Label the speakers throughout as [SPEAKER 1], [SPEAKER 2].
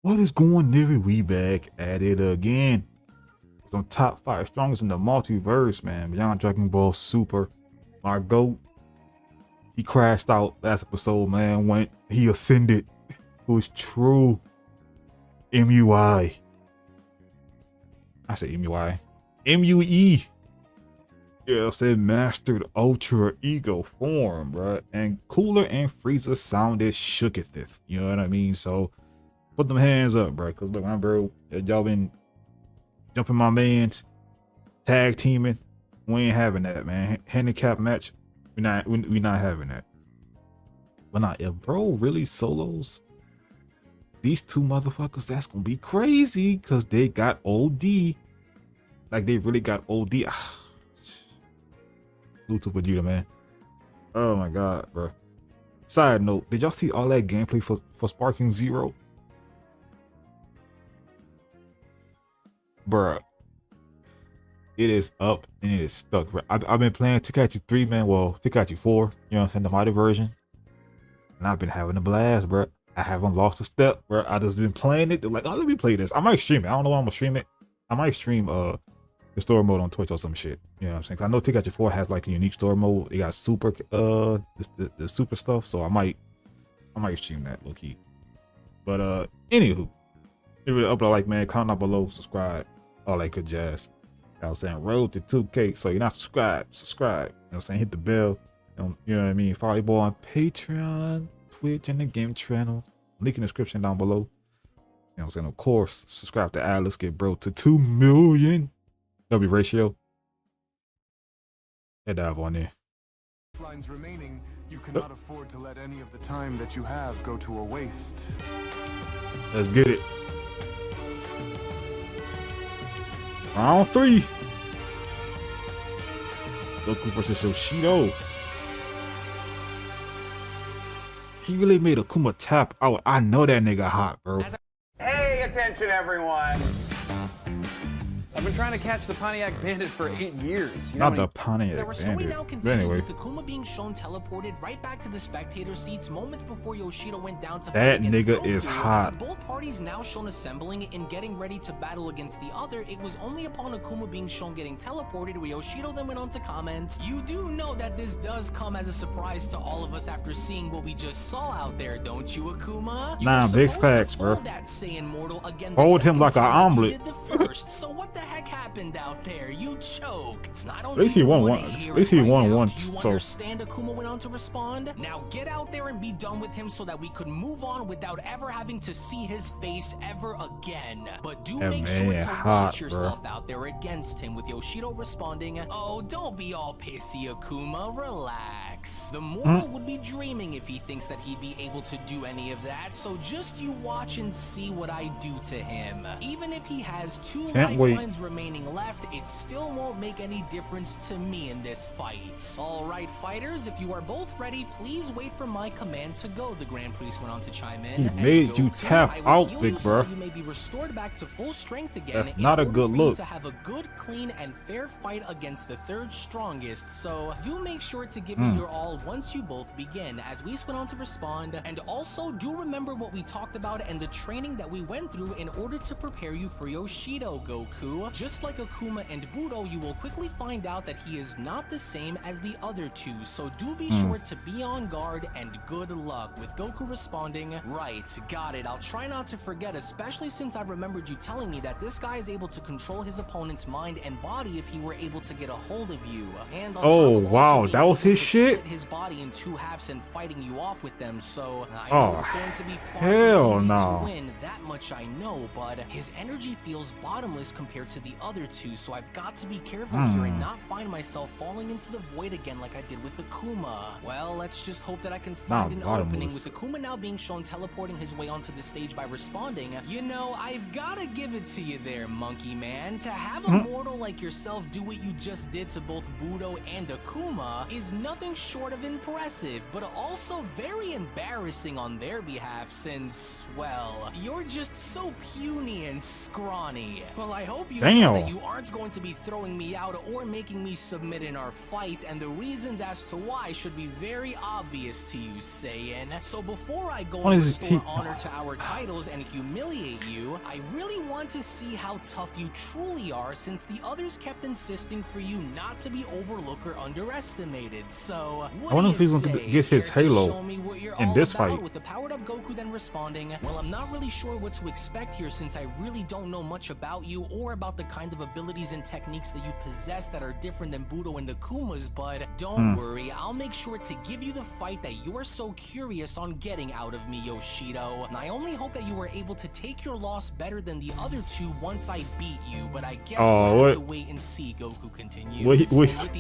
[SPEAKER 1] What is going, Nivy? We back at it again. Some top 5 strongest in the multiverse, man. Beyond Dragon Ball Super. My GOAT. He crashed out last episode, man. When he ascended to his true MUI. I say MUI. MUE. Yeah, I said mastered ultra ego form, bruh. And Cooler and Frieza sounded shook at this. You know what I mean? So put them hands up, bro. Cause look, bro, y'all been jumping my mans, tag teaming. We ain't having that, man. Handicap match, we not having that. But not if bro really solos these two motherfuckers, that's gonna be crazy. Cause they got OD, like they really got OD. Salute to Vegeta, man. Oh my god, bro. Side note, did y'all see all that gameplay for Sparking Zero? Bruh, it is up and it is stuck. Bruh. I've been playing Tenkaichi 3, man. Well, Tenkaichi 4, you know what I'm saying, the modded version. And I've been having a blast, bruh. I haven't lost a step, bruh. I just been playing it. They're like, oh, let me play this. I might stream it. I don't know why I'm gonna stream it. I might stream the story mode on Twitch or some shit. You know what I'm saying? Cause I know Tenkaichi 4 has like a unique story mode. They got super the super stuff. So I might stream that low key. But anywho, if you upload, like, man, comment down below, subscribe, all that good jazz. You know what I'm saying? Road to 2K. So you're not subscribed, subscribe. You know what I'm saying? Hit the bell. You know what I mean? Follow your boy on Patreon, Twitch, and the game channel. Link in the description down below. You know what I'm saying? Of course, subscribe to Ad. Let's get bro to 2 million. W ratio. Head dive on there.
[SPEAKER 2] Lines remaining, you cannot afford to let any of the time that you have go to a waste.
[SPEAKER 1] Let's get it. Round 3. Goku versus Yoshito. He really made Akuma tap out. I know that nigga hot, bro.
[SPEAKER 3] Hey, attention everyone. I've been trying to catch the Pontiac Bandit for 8 years. You know
[SPEAKER 1] Not the Pontiac
[SPEAKER 4] The story
[SPEAKER 1] Bandit.
[SPEAKER 4] now
[SPEAKER 1] But
[SPEAKER 4] continues
[SPEAKER 1] anyway,
[SPEAKER 4] with Akuma being shown teleported right back to the spectator seats moments before Yoshito went down to
[SPEAKER 1] that
[SPEAKER 4] fight against
[SPEAKER 1] nigga
[SPEAKER 4] Goku.
[SPEAKER 1] is hot.
[SPEAKER 4] With both parties now shown assembling and getting ready to battle against the other, it was only upon Akuma being shown getting teleported where Yoshito then went on to comment, "You do know that this does come as a surprise to all of us after seeing what we just saw out there, don't you, Akuma? You
[SPEAKER 1] Nah,
[SPEAKER 4] were
[SPEAKER 1] big
[SPEAKER 4] supposed to
[SPEAKER 1] facts, bro.
[SPEAKER 4] fold that Saiyan mortal again
[SPEAKER 1] Hold
[SPEAKER 4] the
[SPEAKER 1] him like
[SPEAKER 4] second
[SPEAKER 1] an
[SPEAKER 4] time you
[SPEAKER 1] omelet.
[SPEAKER 4] did the first. So what the heck happened out there? You choked. Not
[SPEAKER 1] At least he won one. At least he won one.
[SPEAKER 4] Do you
[SPEAKER 1] So
[SPEAKER 4] understand? Akuma went on to respond. Now get out there and be done with him so that we could move on without ever having to see his face ever again. But do
[SPEAKER 1] That
[SPEAKER 4] make sure
[SPEAKER 1] man
[SPEAKER 4] to
[SPEAKER 1] hot,
[SPEAKER 4] watch yourself out there against him, with Yoshito responding, "Oh, don't be all pissy, Akuma. Relax. The mortal would be dreaming if he thinks that he'd be able to do any of that, so just you watch and see what I do to him. Even if he has 2
[SPEAKER 1] Can't wait.
[SPEAKER 4] lifelines remaining left, it still won't make any difference to me in this fight. Alright, fighters, if you are both ready, please wait for my command to go," the Grand Priest went on to chime in.
[SPEAKER 1] He
[SPEAKER 4] "And
[SPEAKER 1] made you
[SPEAKER 4] Goku,
[SPEAKER 1] tap
[SPEAKER 4] I will
[SPEAKER 1] out,
[SPEAKER 4] heal
[SPEAKER 1] big
[SPEAKER 4] you so
[SPEAKER 1] bruh.
[SPEAKER 4] that you may be restored back to full strength again.
[SPEAKER 1] That's
[SPEAKER 4] in
[SPEAKER 1] not a
[SPEAKER 4] order
[SPEAKER 1] good
[SPEAKER 4] for you
[SPEAKER 1] look.
[SPEAKER 4] to have a good, clean, and fair fight against the 3rd strongest, so do make sure to give it your all once you both begin," as Whis went on to respond. "And also do remember what we talked about and the training that we went through in order to prepare you for Yoshito, Goku. Just like Akuma and Budo, you will quickly find out that he is not the same as the other two, so do be sure to be on guard and good luck," with Goku responding, "Right, got it. I'll try not to forget, especially since I remembered you telling me that this guy is able to control his opponent's mind and body if he were able to get a hold of you. And on
[SPEAKER 1] Oh,
[SPEAKER 4] top of
[SPEAKER 1] wow,
[SPEAKER 4] also
[SPEAKER 1] that
[SPEAKER 4] being
[SPEAKER 1] was
[SPEAKER 4] able
[SPEAKER 1] his
[SPEAKER 4] to
[SPEAKER 1] shit?
[SPEAKER 4] split his body in 2 halves and fighting you off with them, so I
[SPEAKER 1] Oh,
[SPEAKER 4] know it's going to be far
[SPEAKER 1] hell
[SPEAKER 4] from easy
[SPEAKER 1] no.
[SPEAKER 4] to win, that much I know, but his energy feels bottomless compared to the other two, so I've got to be careful here and not find myself falling into the void again like I did with Akuma. Well, let's just hope that I can find an opening, with Akuma now being shown teleporting his way onto the stage by responding, "You know, I've gotta give it to you there, monkey man. To have a mortal like yourself do what you just did to both Budo and Akuma is nothing short of impressive, but also very embarrassing on their behalf since, well, you're just just so puny and scrawny. Well, I hope you
[SPEAKER 1] Damn.
[SPEAKER 4] know that you aren't going to be throwing me out or making me submit in our fight, and the reasons as to why should be very obvious to you, Saiyan. So before I go and restore honor to our titles and humiliate you, I really want to see how tough you truly are, since the others kept insisting for you not to be overlooked or underestimated. So,
[SPEAKER 1] I wonder if he's gonna get his Halo in this fight.
[SPEAKER 4] With the powered up Goku then responding, well, I'm not really sure what to expect here, since I really don't know much about you or about the kind of abilities and techniques that you possess that are different than Budo and the Kumas, but don't worry, I'll make sure to give you the fight that you're so curious on getting out of me, Yoshito. And I only hope that you are able to take your loss better than the other two once I beat you, but I guess we'll have to wait and see, Goku continues.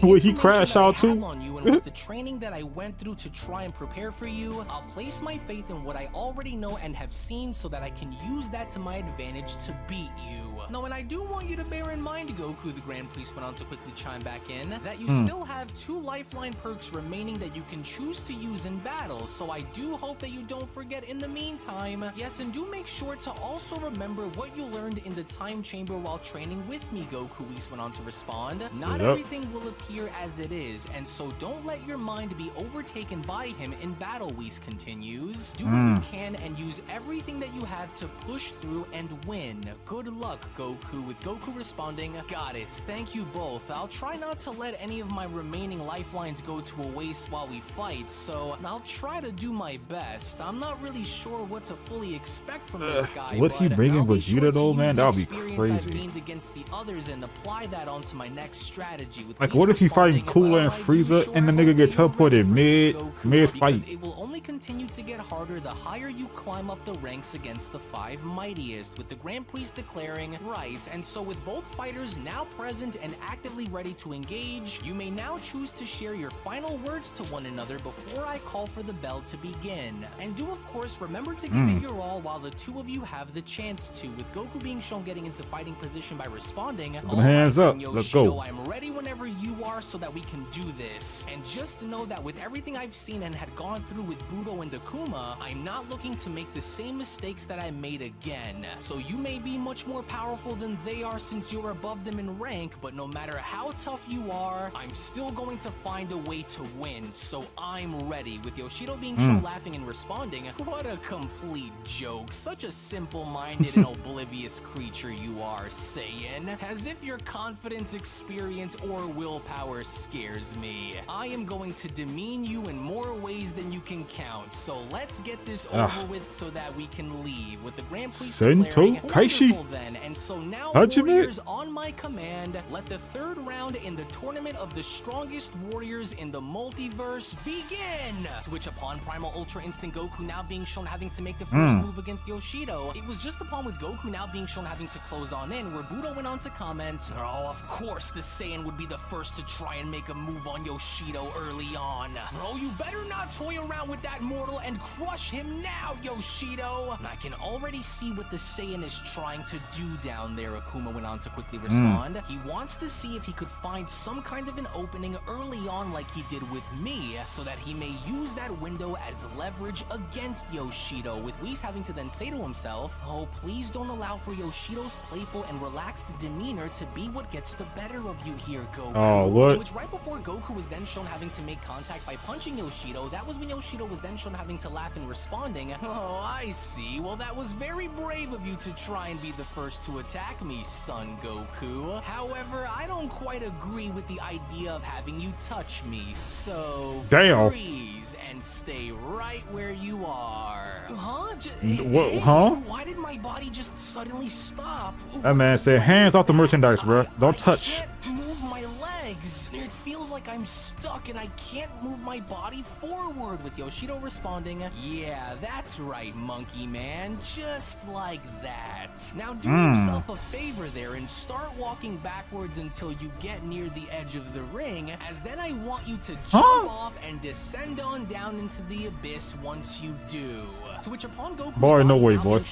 [SPEAKER 1] Will he crash out too?
[SPEAKER 4] On you and with the training that I went through to try and prepare for you, I'll place my faith in what I already know and have seen so that I can use that to my advantage to beat you. No, and I do want you to bear in mind, Goku, the Grand Priest went on to quickly chime back in, that you still have 2 lifeline perks remaining that you can choose to use in battle, so I do hope that you don't forget in the meantime. Yes, and do make sure to also remember what you learned in the time chamber while training with me, Goku, Whis went on to respond. Not everything will appear as it is, and so don't let your mind be overtaken by him in battle, Whis continues. Do what you can and use everything that you have to push through and win. Good luck, Goku, with Goku responding, got it, thank you both. I'll try not to let any of my remaining lifelines go to a waste while we fight, so I'll try to do my best. I'm not really sure what to fully expect from this guy,
[SPEAKER 1] would he bring in Vegeta though, man? That would be crazy.
[SPEAKER 4] I've gained against the others and apply that onto my next strategy. With
[SPEAKER 1] like, what if he fighting Cooler and Frieza and the nigga get teleported mid fight?
[SPEAKER 4] It will only continue to get harder the higher you climb up the ranks against the 5 mightiest, with the Grand Priest declaring, right, and so with both fighters now present and actively ready to engage, you may now choose to share your final words to one another before I call for the bell to begin. And do of course remember to give it your all while the two of you have the chance to, with Goku being shown getting into fighting position by responding,
[SPEAKER 1] hands up, let's go.
[SPEAKER 4] I'm ready whenever you are so that we can do this. And just know that with everything I've seen and had gone through with Budo and the Kuma, I'm not looking to make the same mistakes that I made again. So you may be much more powerful than they are since you're above them in rank, but no matter how tough you are, I'm still going to find a way to win, so I'm ready. With Yoshito being shown laughing and responding, what a complete joke. Such a simple-minded and oblivious creature you are, Saiyan. As if your confidence, experience, or willpower scares me. I am going to demean you in more ways than you can count, so let's get this over with so that we can leave. With the Grand Priest declaring, wonderful then, and so now warriors on my command, let the 3rd round in the tournament of the strongest warriors in the multiverse begin! To which upon Primal Ultra Instinct Goku now being shown having to make the first move against Yoshito, it was just upon with Goku now being shown having to close on in where Budo went on to comment, oh, of course the Saiyan would be the first to try and make a move on Yoshito early on. Bro, you better not toy around with that mortal and crush him now, Yoshito! And I can already see what the Saiyan is trying to do down there, Akuma went on to quickly respond. He wants to see if he could find some kind of an opening early on like he did with me, so that he may use that window as leverage against Yoshito, with Whis having to then say to himself, oh, please don't allow for Yoshito's playful and relaxed demeanor to be what gets the better of you here, Goku.
[SPEAKER 1] Oh, what?
[SPEAKER 4] Which right before Goku was then shown having to make contact by punching Yoshito, that was when Yoshito was then shown having to laugh and responding, oh, I see. Well, that was very brave of you to try and be the first to attack me, son Goku. However, I don't quite agree with the idea of having you touch me, so freeze and stay right where you are. Huh? Why did my body just suddenly stop?
[SPEAKER 1] That man said, hands off the merchandise, bro. Don't touch.
[SPEAKER 4] I can't move my legs. It feels like I'm stuck and I can't move my body forward, with Yoshito responding, yeah, that's right, monkey man, just like that. Now do yourself a favor there and start walking backwards until you get near the edge of the ring, as then I want you to jump off and descend on down into the abyss once you do. To which upon Goku's
[SPEAKER 1] boy, no way, boy.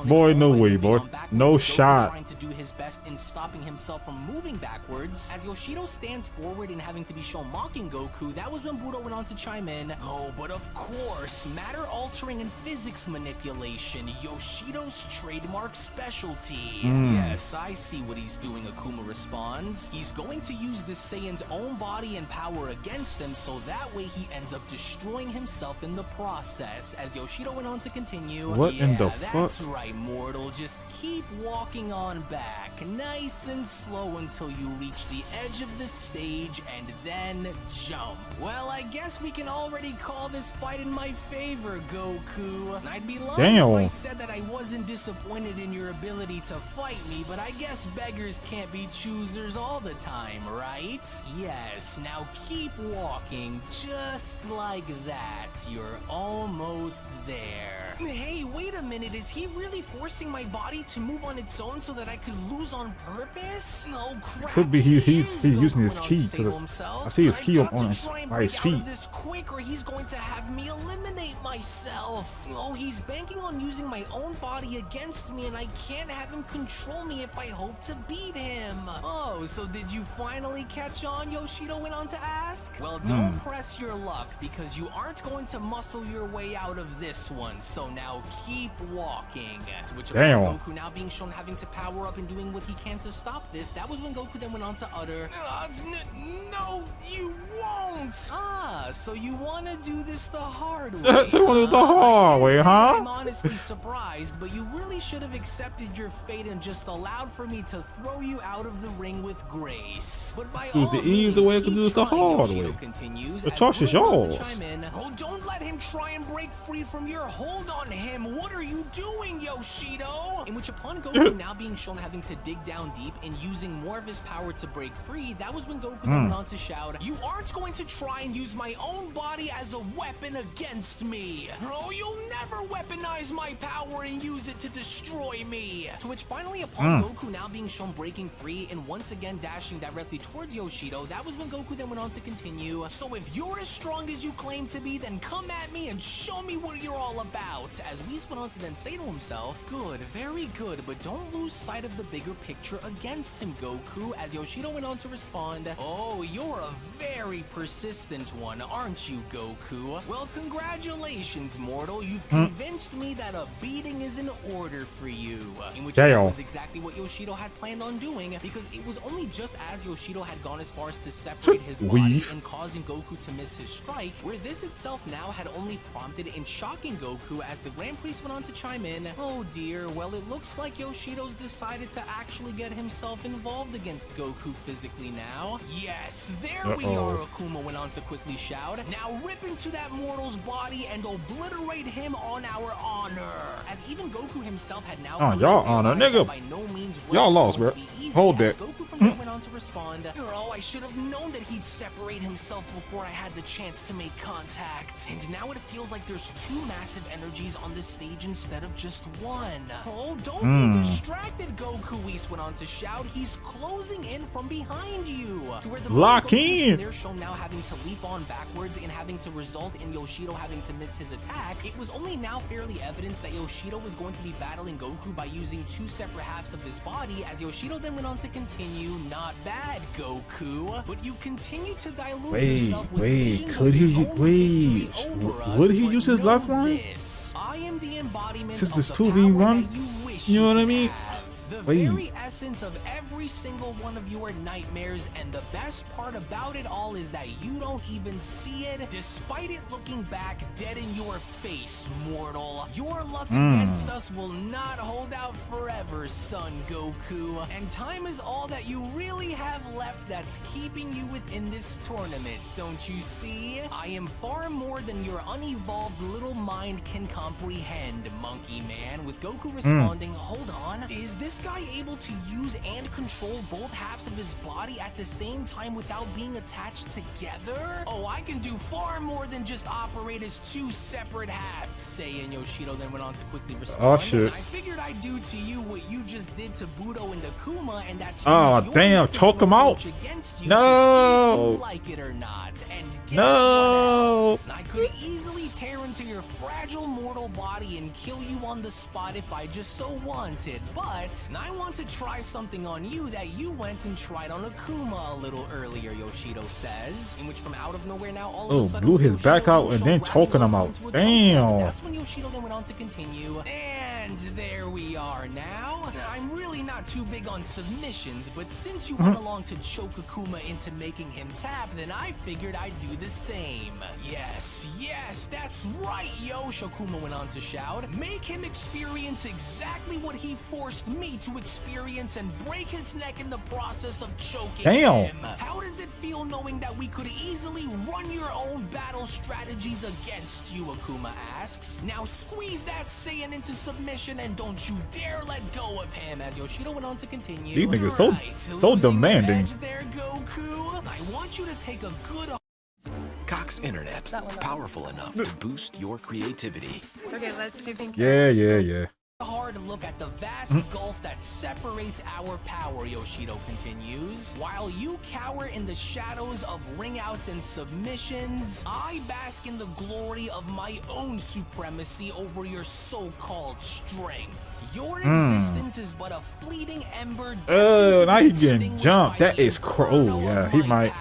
[SPEAKER 1] Boy, no way, boy. No shot.
[SPEAKER 4] Trying to do his best in stopping himself from moving backwards, as Yoshito Yoshito stands forward and having to be shown mocking Goku, that was when Budo went on to chime in. Oh, but of course, matter altering and physics manipulation, Yoshito's trademark specialty. Yes, I see what he's doing, Akuma responds. He's going to use the Saiyan's own body and power against him, so that way he ends up destroying himself in the process. As Yoshito went on to continue,
[SPEAKER 1] What
[SPEAKER 4] yeah,
[SPEAKER 1] in the fuck?
[SPEAKER 4] That's right, mortal. Just keep walking on back, nice and slow until you reach the edge of the stage and then jump. Well, I guess we can already call this fight in my favor, Goku. I'd be lying if I said that I wasn't disappointed in your ability to fight me, but I guess beggars can't be choosers all the time, right? Yes, now keep walking just like that. You're almost there. Hey, wait a minute. Is he really forcing my body to move on its own so that I could lose on purpose? No crap.
[SPEAKER 1] Could be he's using his ki, because I see his ki
[SPEAKER 4] I've got
[SPEAKER 1] on
[SPEAKER 4] to
[SPEAKER 1] his,
[SPEAKER 4] try and
[SPEAKER 1] by his
[SPEAKER 4] break out
[SPEAKER 1] feet.
[SPEAKER 4] of this quick, or he's going to have me eliminate myself. Oh, he's banking on using my own body against me, and I can't have him control me if I hope to beat him. Oh, so did you finally catch on? Yoshito went on to ask. Well, don't press your luck, because you aren't going to muscle your way out of this one. So now keep walking. To which Goku now being shown having to power up and doing what he can to stop this. That was when Goku then went on to utter, no, you won't. Ah, so you want to do this the hard way.
[SPEAKER 1] So you want to do the hard way, huh?
[SPEAKER 4] I'm honestly surprised, but you really should have accepted your fate and just allowed for me to throw you out of the ring with grace. But by all
[SPEAKER 1] the easy way to do it the hard way. The choice is yours.
[SPEAKER 4] Oh, don't let him try and break free from your hold on him. What are you doing, Yoshito? In which upon Goku now being shown having to dig down deep and using more of his power to break free, that was when Goku then went on to shout, you aren't going to try and use my own body as a weapon against me. Oh, you'll never weaponize my power and use it to destroy me. To which finally upon Goku now being shown breaking free and once again dashing directly towards Yoshito, that was when Goku then went on to continue, so if you're as strong as you claim to be, then come at me and show me what you're all about. As Whis went on to then say to himself, good, very good, but don't lose sight of the bigger picture against him, Goku. As Yoshito went on to respond, oh, you're a very persistent one, aren't you, Goku? Well, congratulations, mortal. You've convinced me that a beating is in order for you. In which that was exactly what Yoshito had planned on doing, because it was only just as Yoshito had gone as far as to separate his body and causing Goku to miss his strike, where this itself now had only prompted in shocking Goku as the Grand Priest went on to chime in, oh dear, well it looks like Yoshito's decided to actually get himself involved against Goku physically now. Yes, there we are, Akuma went on to quickly shout. Now rip into that mortal's body and obliterate him on our honor. As even Goku himself had now come
[SPEAKER 1] y'all
[SPEAKER 4] to
[SPEAKER 1] honor,
[SPEAKER 4] realize
[SPEAKER 1] nigga.
[SPEAKER 4] by no means
[SPEAKER 1] Y'all lost, bro. Hold that.
[SPEAKER 4] Goku from there went on to respond, oh, I should have known that he'd separate himself before I had the chance to make contact. And now it feels like there's two massive energies on the stage instead of just one. Oh, don't be distracted, Goku, Whis went on to shout. He's closing in from behind you. To where the
[SPEAKER 1] lock in.
[SPEAKER 4] They're shown now having to leap on backwards and having to result in Yoshito having to miss his attack. It was only now fairly evident that Yoshito was going to be battling Goku by using two separate halves of his body, as Yoshito then went on to continue, not bad, Goku, but you continue to dilute yourself with visions
[SPEAKER 1] could
[SPEAKER 4] of
[SPEAKER 1] he
[SPEAKER 4] your own victory over us,
[SPEAKER 1] would he
[SPEAKER 4] but
[SPEAKER 1] use his
[SPEAKER 4] know
[SPEAKER 1] lifeline?
[SPEAKER 4] this, I am the embodiment
[SPEAKER 1] Since
[SPEAKER 4] of
[SPEAKER 1] it's
[SPEAKER 4] the
[SPEAKER 1] 2v1,
[SPEAKER 4] power that you wish
[SPEAKER 1] you know what I
[SPEAKER 4] could
[SPEAKER 1] mean?
[SPEAKER 4] have. The very essence of every single one of your nightmares, and the best part about it all is that you don't even see it, despite it looking back dead in your face, mortal. Your luck against us will not hold out forever, son Goku, and time is all that you really have left that's keeping you within this tournament, don't you see? I am far more than your unevolved little mind can comprehend, monkey man, with Goku responding, hold on, is this guy able to use and control both halves of his body at the same time without being attached together? Oh, I can do far more than just operate as two separate halves, Saiyan Yoshito then went on to quickly respond.
[SPEAKER 1] Oh shit.
[SPEAKER 4] I figured I'd do to you what you just did to Budo and Akuma, and that's
[SPEAKER 1] damn, choke him out.
[SPEAKER 4] against you
[SPEAKER 1] No.
[SPEAKER 4] to see if you like it or not. And guess
[SPEAKER 1] No.
[SPEAKER 4] what else? I could easily tear into your fragile mortal body and kill you on the spot if I just so wanted, but I want to try something on you that you went and tried on Akuma a little earlier, Yoshito says, in which from out of nowhere now all of a sudden
[SPEAKER 1] blew his
[SPEAKER 4] Yoshito
[SPEAKER 1] back out and
[SPEAKER 4] showed
[SPEAKER 1] then
[SPEAKER 4] grabbing
[SPEAKER 1] choking him
[SPEAKER 4] Goku
[SPEAKER 1] out.
[SPEAKER 4] into a chokehold.
[SPEAKER 1] Damn.
[SPEAKER 4] That's when Yoshito then went on to continue, and there we are now. I'm really not too big on submissions, but since you went along to choke Akuma into making him tap, then I figured I'd do the same. Yes, that's right, yo, Shokuma went on to shout. Make him experience exactly what he forced me to experience and break his neck in the process of choking him. How does it feel knowing that we could easily run your own battle strategies against you, Akuma asks. Now squeeze that Saiyan into submission and don't you dare let go of him, as Yoshito went on to continue.
[SPEAKER 1] These niggas so
[SPEAKER 4] Losing
[SPEAKER 1] demanding.
[SPEAKER 4] your edge there, Goku. I want you to take a good
[SPEAKER 5] Cox Internet, powerful enough to boost your creativity.
[SPEAKER 6] Okay, let's do pink.
[SPEAKER 1] Yeah.
[SPEAKER 4] hard look at the vast gulf that separates our power, Yoshito continues. While you cower in the shadows of ring-outs and submissions, I bask in the glory of my own supremacy over your so-called strength. Your existence is but a fleeting ember.
[SPEAKER 1] Now he getting jumped. That is oh yeah, he might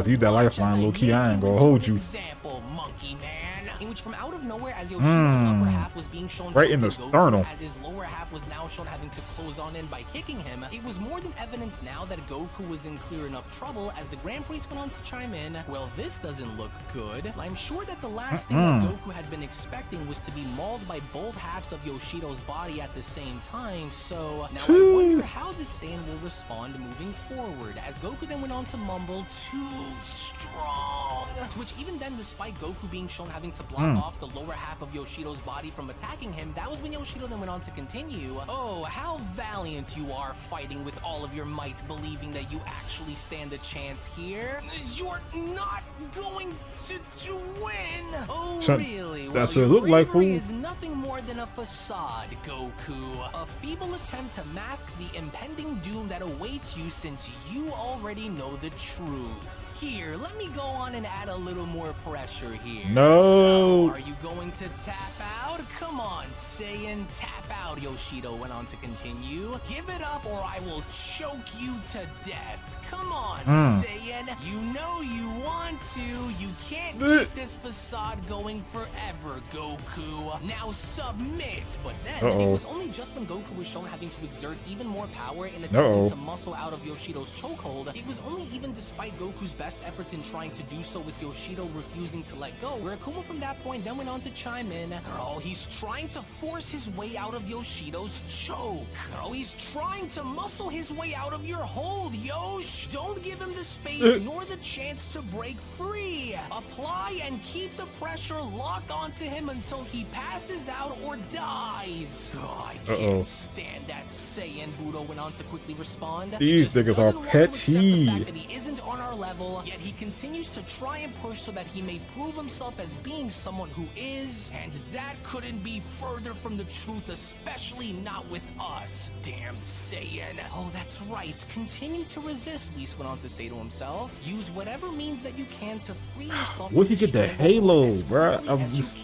[SPEAKER 1] use that lifeline low key. I ain't gonna hold you.
[SPEAKER 4] Example, monkey man. In which from out of nowhere, as Yoshito's upper half was being shown
[SPEAKER 1] right in the
[SPEAKER 4] Goku,
[SPEAKER 1] sternum,
[SPEAKER 4] as his lower half was now shown having to close on in by kicking him, it was more than evidence now that Goku was in clear enough trouble. As the Grand Priest went on to chime in, well, this doesn't look good. I'm sure that the last thing that Goku had been expecting was to be mauled by both halves of Yoshito's body at the same time, so now I wonder how the Saiyan will respond moving forward, as Goku then went on to mumble, "Too strong," to which even then, despite Goku being shown having to block off the lower half of Yoshito's body from attacking him, that was when Yoshito then went on to continue, "Oh, how valiant you are fighting with all of your might, believing that you actually stand a chance here. You're not going to win. Oh, really?
[SPEAKER 1] That's
[SPEAKER 4] well,
[SPEAKER 1] what it looked like, fool.
[SPEAKER 4] is nothing more than a facade, Goku. A feeble attempt to mask the impending doom that awaits you, since you already know the truth. Here, let me go on and add a little more pressure here.
[SPEAKER 1] No.
[SPEAKER 4] So, are you going to tap out? Come on, Saiyan, tap out," Yoshito went on to continue. "Give it up or I will choke you to death. Come on, Saiyan. You know you want to. You can't keep this facade going forever, Goku. Now submit." But then, it was only just when Goku was shown having to exert even more power in attempting to muscle out of Yoshito's chokehold. It was only even despite Goku's best efforts in trying to do so, with Yoshito refusing to let go, where Akuma from that point then went on to chime in, "Oh, he's trying to force his way out of Yoshito's choke. Oh, he's trying to muscle his way out of your hold, Yosh. Don't give him the space nor the chance to break free. Apply and keep the pressure, lock onto him until he passes out or dies." Oh, I can't stand that Saiyan, Budo went on to quickly respond.
[SPEAKER 1] These niggas are petty.
[SPEAKER 4] That he isn't on our level, yet he continues to try and push so that he may prove himself as being someone who is, and that couldn't be further from the truth, especially not with us. Damn Saiyan. "Oh, that's right. Continue to resist," Whis went on to say to himself. "Use whatever means that you can to free yourself."
[SPEAKER 1] Where'd he get the halo, bruh? I'm just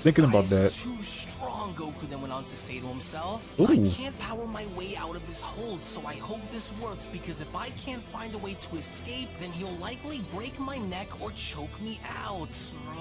[SPEAKER 1] thinking about that.
[SPEAKER 4] Too strong, Goku then went on to say to himself.
[SPEAKER 1] Ooh.
[SPEAKER 4] "I can't power my way out of this hold, so I hope this works, because if I can't find a way to escape, then he'll likely break my neck or choke me out.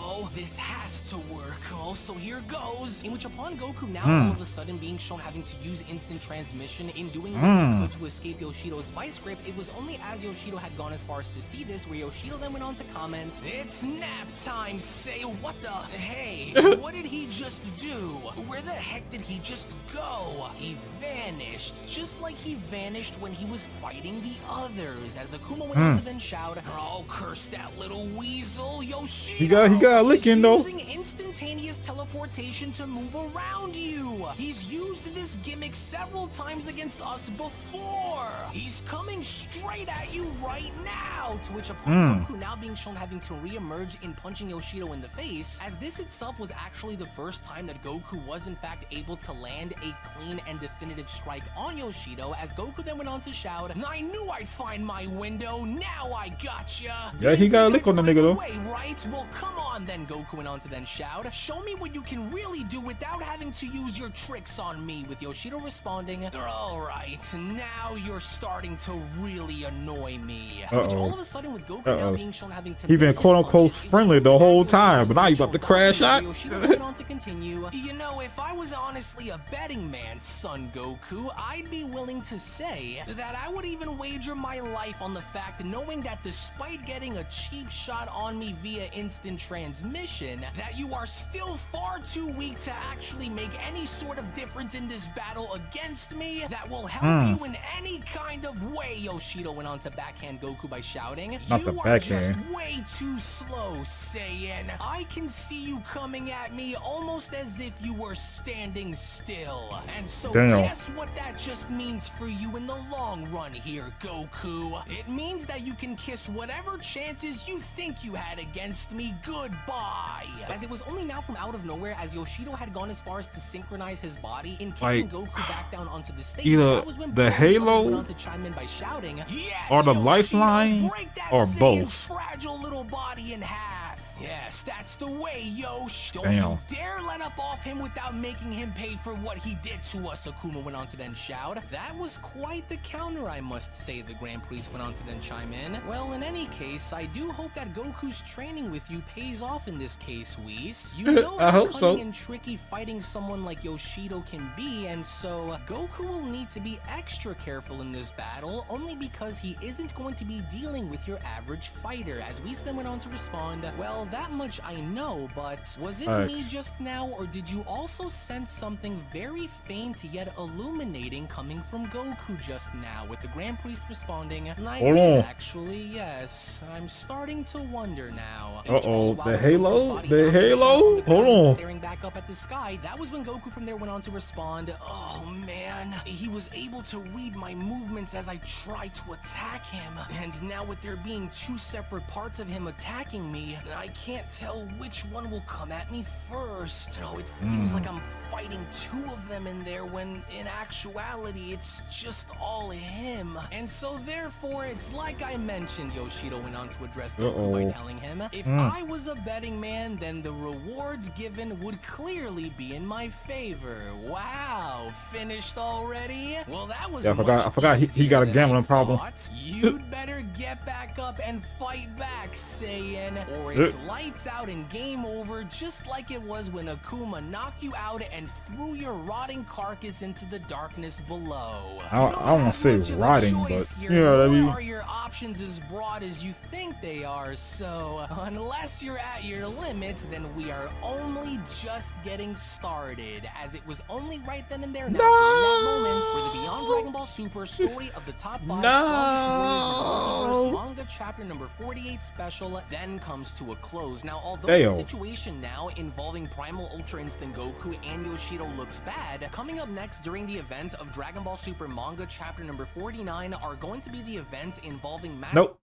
[SPEAKER 4] Oh, this has to work. Oh, so here goes." In which upon Goku now all of a sudden being shown having to use instant transmission in doing what he could to escape Yoshito's vice grip, it was only as Yoshito had gone as far as to see this, where Yoshito then went on to comment, "It's nap time, say what the hey, what did he just do? Where the heck did he just go? He vanished, just like he vanished when he was fighting the others," as Akuma went on to then shout, "Oh, curse that little weasel, Yoshito!
[SPEAKER 1] He got a licking though.
[SPEAKER 4] He's using instantaneous teleportation to move around you. He's used this gimmick several times against us before. He's coming straight at you right now." To which upon Goku now being shown having to re-emerge in punching Yoshito in the face, as this itself was actually the first time that Goku was was in fact able to land a clean and definitive strike on Yoshito, as Goku then went on to shout, "I knew I'd find my window, now I gotcha."
[SPEAKER 1] Yeah, he got a lick on the nigga though.
[SPEAKER 4] Way, right? Well, come on then, Goku went on to then shout, "Show me what you can really do without having to use your tricks on me," with Yoshito responding, "Alright, now you're starting to really annoy me." To which all of a sudden, with Goku now being shown having to
[SPEAKER 1] He been quote unquote friendly the whole time, but now you about to crash out.
[SPEAKER 4] Yoshito went on to continue, "You know, if I was honestly a betting man, son Goku, I'd be willing to say that I would even wager my life on the fact, knowing that despite getting a cheap shot on me via instant transmission, that you are still far too weak to actually make any sort of difference in this battle against me that will help you in any kind of way." Yoshito went on to backhand Goku by shouting,
[SPEAKER 1] Not the
[SPEAKER 4] "You are just
[SPEAKER 1] backhand.
[SPEAKER 4] way too slow, Saiyan. I can see you coming at me almost as if you were standing still. And so
[SPEAKER 1] Damn.
[SPEAKER 4] guess what that just means for you in the long run here, Goku? It means that you can kiss whatever chances you think you had against me goodbye." As it was only now from out of nowhere, as Yoshito had gone as far as to synchronize his body in kicking
[SPEAKER 1] Like,
[SPEAKER 4] Goku back down onto the stage,
[SPEAKER 1] either
[SPEAKER 4] that was when
[SPEAKER 1] the
[SPEAKER 4] Primal
[SPEAKER 1] Halo
[SPEAKER 4] went on to chime in by shouting, "Yes,
[SPEAKER 1] or the
[SPEAKER 4] Yoshito,
[SPEAKER 1] lifeline
[SPEAKER 4] break that
[SPEAKER 1] or
[SPEAKER 4] Saiyan's
[SPEAKER 1] both."
[SPEAKER 4] fragile little body in half. Yes, that's the way, Yosh. Don't
[SPEAKER 1] Damn.
[SPEAKER 4] you dare let up off him without making him pay for what he did to us," Akuma went on to then shout. That was quite the counter, I must say, the Grand Priest went on to then chime in. "Well, in any case, I do hope that Goku's training with you pays off in this case, Whis. You know
[SPEAKER 1] I
[SPEAKER 4] how
[SPEAKER 1] hope
[SPEAKER 4] cunning
[SPEAKER 1] so.
[SPEAKER 4] and tricky fighting someone like Yoshito can be, and so Goku will need to be extra careful in this battle, only because he isn't going to be dealing with your average fighter." As Whis then went on to respond, "Well, that much I know, but was it me
[SPEAKER 1] Thanks.
[SPEAKER 4] just now, or did you also sense something very faint yet illuminating coming from Goku just now?" With the Grand Priest responding, "I
[SPEAKER 1] Hold
[SPEAKER 4] did,
[SPEAKER 1] on.
[SPEAKER 4] actually, yes. I'm starting to wonder now."
[SPEAKER 1] Uh-oh, the
[SPEAKER 4] Goku's
[SPEAKER 1] Halo?
[SPEAKER 4] body
[SPEAKER 1] The
[SPEAKER 4] now being
[SPEAKER 1] Halo?
[SPEAKER 4] shown on the
[SPEAKER 1] Hold
[SPEAKER 4] ground,
[SPEAKER 1] on.
[SPEAKER 4] staring back up at the sky. That was when Goku from there went on to respond, "Oh man, he was able to read my movements as I tried to attack him. And now with there being two separate parts of him attacking me, I can't tell which one will come at me first. Oh, it feels like I'm fighting two of them in there when in actuality it's just all him. And so therefore it's like I mentioned," Yoshito went on to address Goku by telling him, "If I was a betting man, then the rewards given would clearly be in my favor." Wow, finished already? Well, that was
[SPEAKER 1] Yeah, I forgot he
[SPEAKER 4] easier
[SPEAKER 1] got a
[SPEAKER 4] than
[SPEAKER 1] gambling
[SPEAKER 4] I
[SPEAKER 1] problem.
[SPEAKER 4] thought. You'd better get back up and fight back, Saiyan, or it's lights out and game over, just like it was when Akuma knocked you out and threw your rotting carcass into the darkness below.
[SPEAKER 1] I won't say rotting, but you know what I mean.
[SPEAKER 4] Are your options as broad as you think they are? So unless you're at your limits, then we are only just getting started. As it was only right then and there now, during that moment, where the Beyond Dragon Ball Super story of the top 5 strongest warriors in the multiverse manga chapter number 48 special then comes to a close. Now, although the situation now involving Primal Ultra Instinct Goku and Yoshito looks bad, coming up next during the events of Dragon Ball Super manga chapter number 49 are going to be the events involving
[SPEAKER 1] Nope.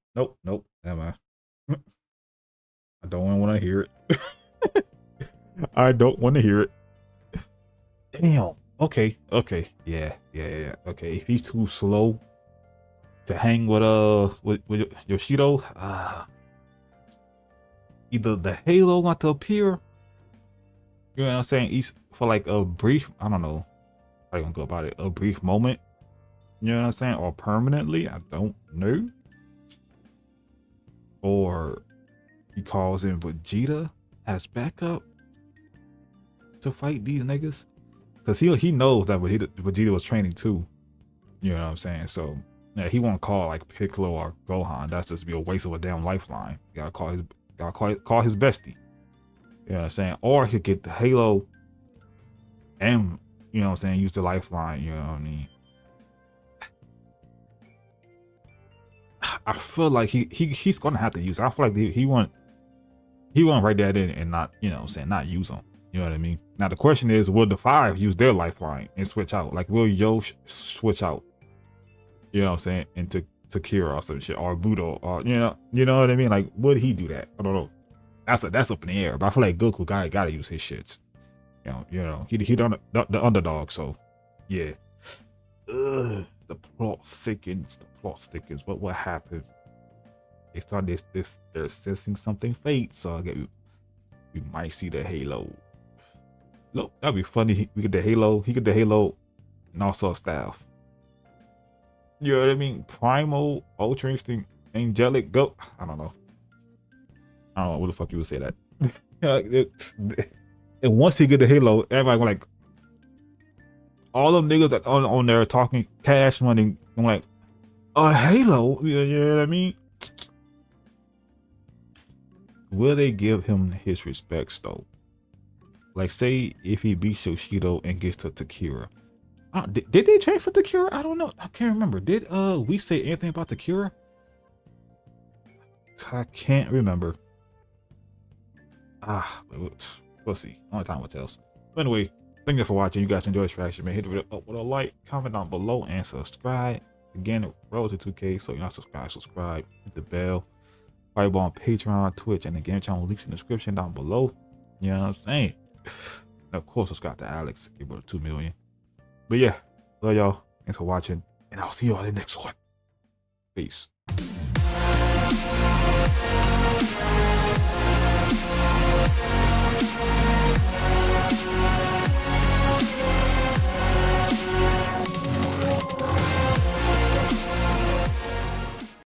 [SPEAKER 1] Never mind. I don't want to hear it. I don't want to hear it. Damn. Okay. Yeah. Okay. If he's too slow to hang with Yoshito, either the Halo want to appear, you know what I'm saying, each for like a brief, I don't know how you gonna go about it, a brief moment, you know what I'm saying, or permanently, I don't know. Or he calls in Vegeta as backup to fight these niggas, because he knows that Vegeta was training too, you know what I'm saying. So yeah, he won't call like Piccolo or Gohan. That's just be a waste of a damn lifeline. You gotta call his bestie, you know what I'm saying. Or he could get the Halo and, you know what I'm saying, use the lifeline, you know what I mean. I feel like he's gonna have to use it. I feel like he won't write that in and not, you know what I'm saying, not use them. You know what I mean? Now the question is, will the 5 use their lifeline and switch out? Like, will Yosh switch out? You know what I'm saying? Into Kira or some shit, or Budo, or you know what I mean? Like, would he do that? I don't know. That's up in the air. But I feel like Goku gotta use his shits. he the underdog. So yeah. The plot thickens. What happened? They thought they're sensing something fate. So I get we might see the Halo. Look, that'd be funny. We get the Halo. He get the Halo, and also a staff. You know what I mean? Primal, Ultra Instinct, Angelic, Go. I don't know what the fuck you would say that. And once he get the Halo, everybody like, all them niggas that on there talking cash money. I'm like, a Halo? You know what I mean? Will they give him his respects though? Like, say if he beats Yoshito and gets to Takira. Did they train for Takira? I don't know. I can't remember. Did we say anything about Takira? I can't remember. We'll see. Only time will tell. But anyway, thank you for watching. You guys enjoy this reaction, man. Hit the video up with a like, comment down below, and subscribe. Again, roll to 2K, so you're not subscribe. Hit the bell. Fireball on Patreon, Twitch, and the game channel links in the description down below. You know what I'm saying? And of course, subscribe to Alex. Give it 2 million. But yeah, love y'all. Thanks for watching, and I'll see y'all in the next one. Peace.